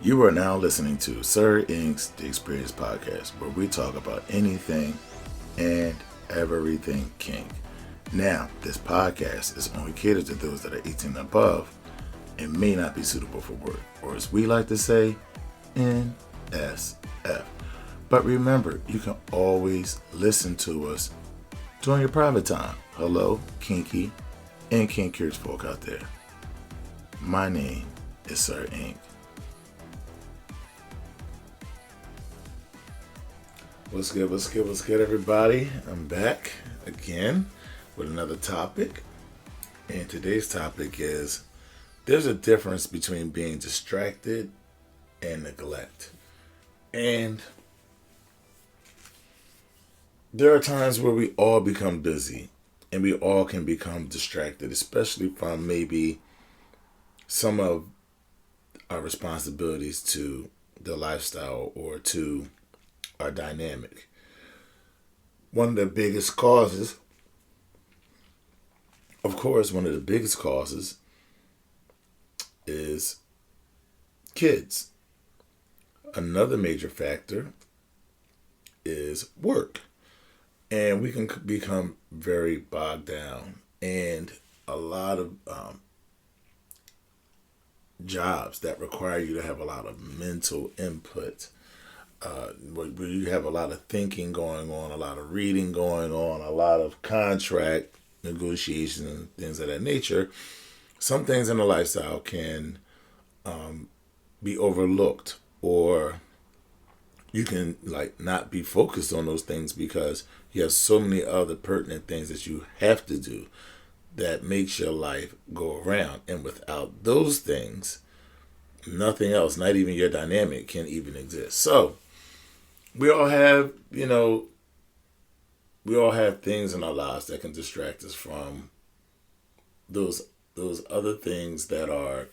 You are now listening to Sir Ink's The Experience Podcast, where we talk about anything and everything kink. Now, this podcast is only catered to those that are 18 and above and may not be suitable for work, or as we like to say, NSF. But remember, you can always listen to us during your private time. Hello, kinky and kink-curious folk out there. My name is Sir Ink. What's good, everybody? I'm back again with another topic. And today's topic is, there's a difference between being distracted and neglect. And there are times where we all become busy and we all can become distracted, especially from maybe some of our responsibilities to the lifestyle or to our dynamic. One of the biggest causes is kids. Another major factor is work. And we can become very bogged down. And a lot of jobs that require you to have a lot of mental input, where you have a lot of thinking going on, a lot of reading going on, a lot of contract negotiations and things of that nature. Some things in the lifestyle can be overlooked, or you can not be focused on those things because you have so many other pertinent things that you have to do that makes your life go around. And without those things, nothing else, not even your dynamic, can even exist. So we all have things in our lives that can distract us from those other things that are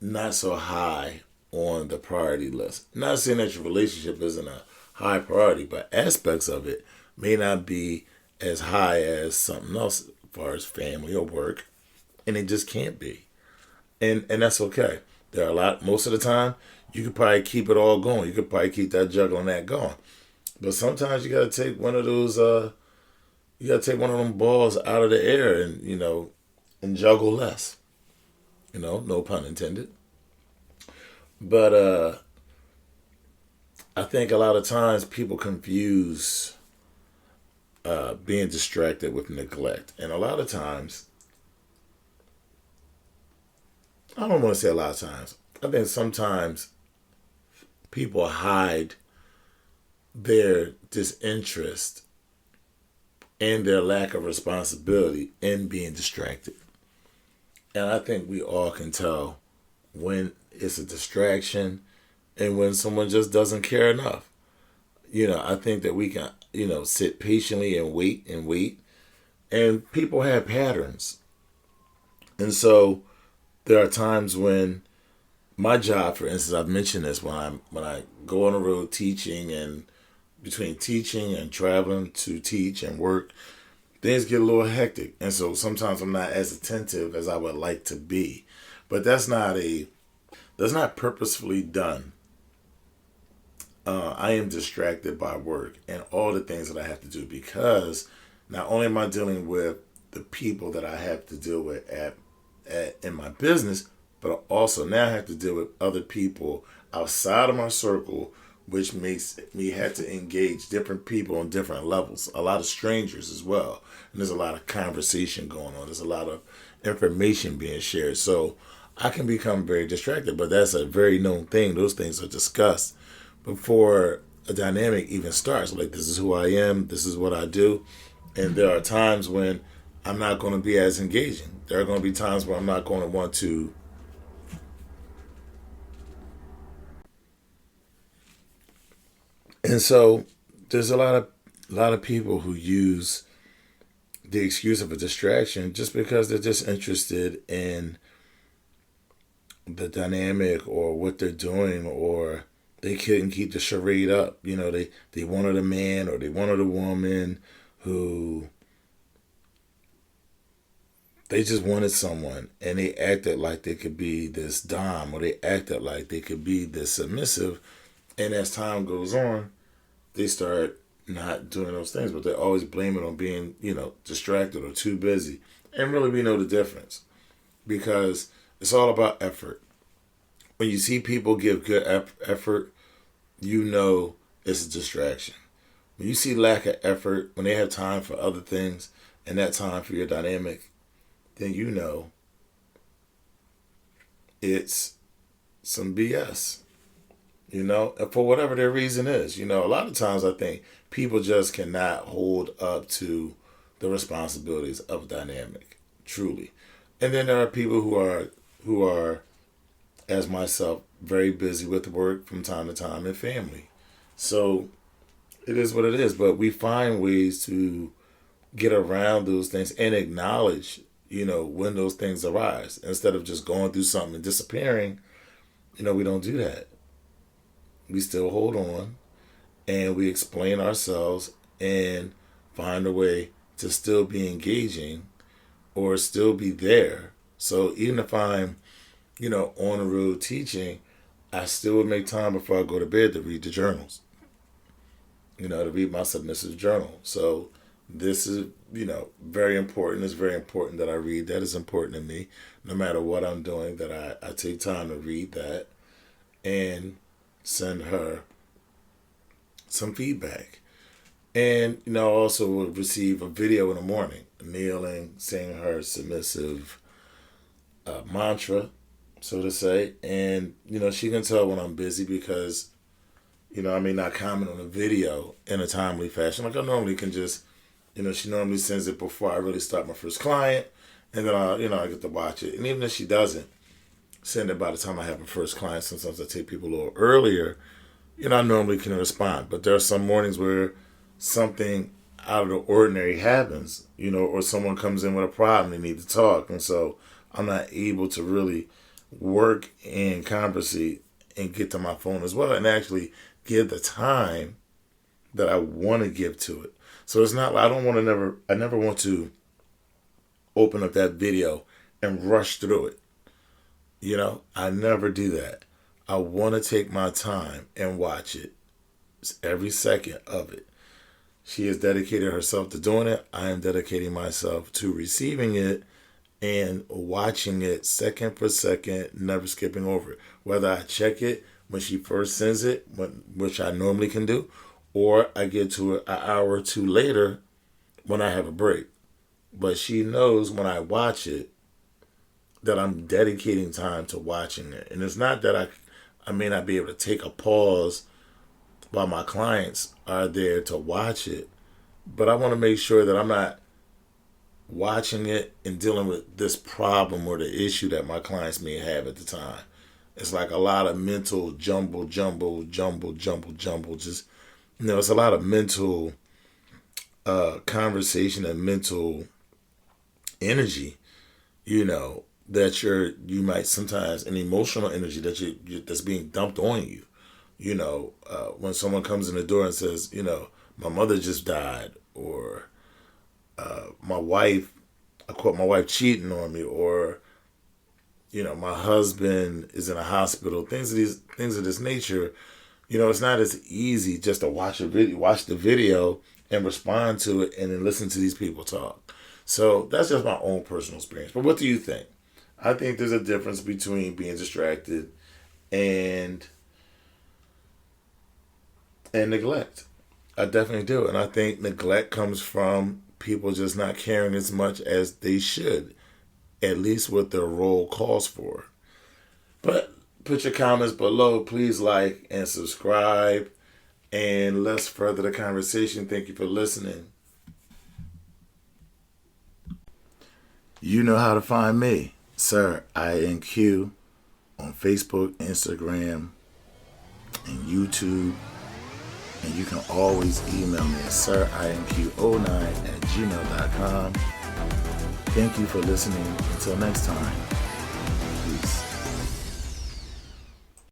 not so high on the priority list. Not saying that your relationship isn't a high priority, but aspects of it may not be as high as something else as far as family or work, and it just can't be. And that's okay. There are most of the time, you could probably keep it all going. You could probably keep that juggling that going. But sometimes you got to take one of those, them balls out of the air and juggle less. No pun intended. But I think a lot of times people confuse being distracted with neglect. And a lot of times, I don't want to say a lot of times, I think sometimes people hide their disinterest and their lack of responsibility in being distracted. And I think we all can tell when it's a distraction and when someone just doesn't care enough. I think that we can, sit patiently and wait. And people have patterns. And so there are times when my job, for instance, I've mentioned this, when I go on the road teaching, and between teaching and traveling to teach and work, things get a little hectic. And so sometimes I'm not as attentive as I would like to be. But that's not purposefully done. I am distracted by work and all the things that I have to do, because not only am I dealing with the people that I have to deal with in my business, but also now I have to deal with other people outside of my circle, which makes me have to engage different people on different levels, a lot of strangers as well. And there's a lot of conversation going on. There's a lot of information being shared. So I can become very distracted, but that's a very known thing. Those things are discussed before a dynamic even starts. Like, this is who I am, this is what I do. And there are times when I'm not going to be as engaging. There are going to be times where I'm not going to want to And so there's a lot of people who use the excuse of a distraction just because they're just interested in the dynamic or what they're doing, or they couldn't keep the charade up. They wanted a man or they wanted a woman who They just wanted someone, and they acted like they could be this dom, or they acted like they could be this submissive. And as time goes on, they start not doing those things, but they always blame it on being, distracted or too busy. And really, we know the difference because it's all about effort. When you see people give good effort, you know it's a distraction. When you see lack of effort, when they have time for other things and that time for your dynamic, then you know it's some BS. And for whatever their reason is. A lot of times I think people just cannot hold up to the responsibilities of dynamic, truly. And then there are people who are, as myself, very busy with work from time to time and family. So it is what it is. But we find ways to get around those things and acknowledge, when those things arise. Instead of just going through something and disappearing, we don't do that. We still hold on and we explain ourselves and find a way to still be engaging or still be there. So even if I'm, on the road teaching, I still would make time before I go to bed to read the journals, to read my submissive journal. So this is, very important. It's very important that I read. That is important to me. No matter what I'm doing, that I take time to read that and send her some feedback. And, also will receive a video in the morning, kneeling, saying her submissive mantra, so to say. And, she can tell when I'm busy because, I may not comment on the video in a timely fashion. Like I normally can just, she normally sends it before I really start my first client. And then I get to watch it. And even if she doesn't send it by the time I have my first client, sometimes I take people a little earlier, I normally can respond. But there are some mornings where something out of the ordinary happens, or someone comes in with a problem, they need to talk. And so I'm not able to really work and conversate and get to my phone as well and actually give the time that I want to give to it. So it's not, I never want to open up that video and rush through it. I never do that. I want to take my time and watch it. It's every second of it. She has dedicated herself to doing it. I am dedicating myself to receiving it and watching it second for second, never skipping over it. Whether I check it when she first sends it, which I normally can do, or I get to it an hour or two later when I have a break. But she knows when I watch it that I'm dedicating time to watching it. And it's not that I may not be able to take a pause while my clients are there to watch it, but I want to make sure that I'm not watching it and dealing with this problem or the issue that my clients may have at the time. It's like a lot of mental jumble. Just, it's a lot of mental conversation and mental energy, that you might sometimes, an emotional energy that's being dumped on you. When someone comes in the door and says, my mother just died, or I caught my wife cheating on me, or my husband is in a hospital. Things of this nature. It's not as easy just to watch the video and respond to it and then listen to these people talk. So that's just my own personal experience. But what do you think? I think there's a difference between being distracted and neglect. I definitely do. And I think neglect comes from people just not caring as much as they should, at least what their role calls for. But put your comments below. Please like and subscribe. And let's further the conversation. Thank you for listening. You know how to find me, Sir INQ, on Facebook, Instagram, and YouTube. And you can always email me at sirinq09@gmail.com. Thank you for listening. Until next time.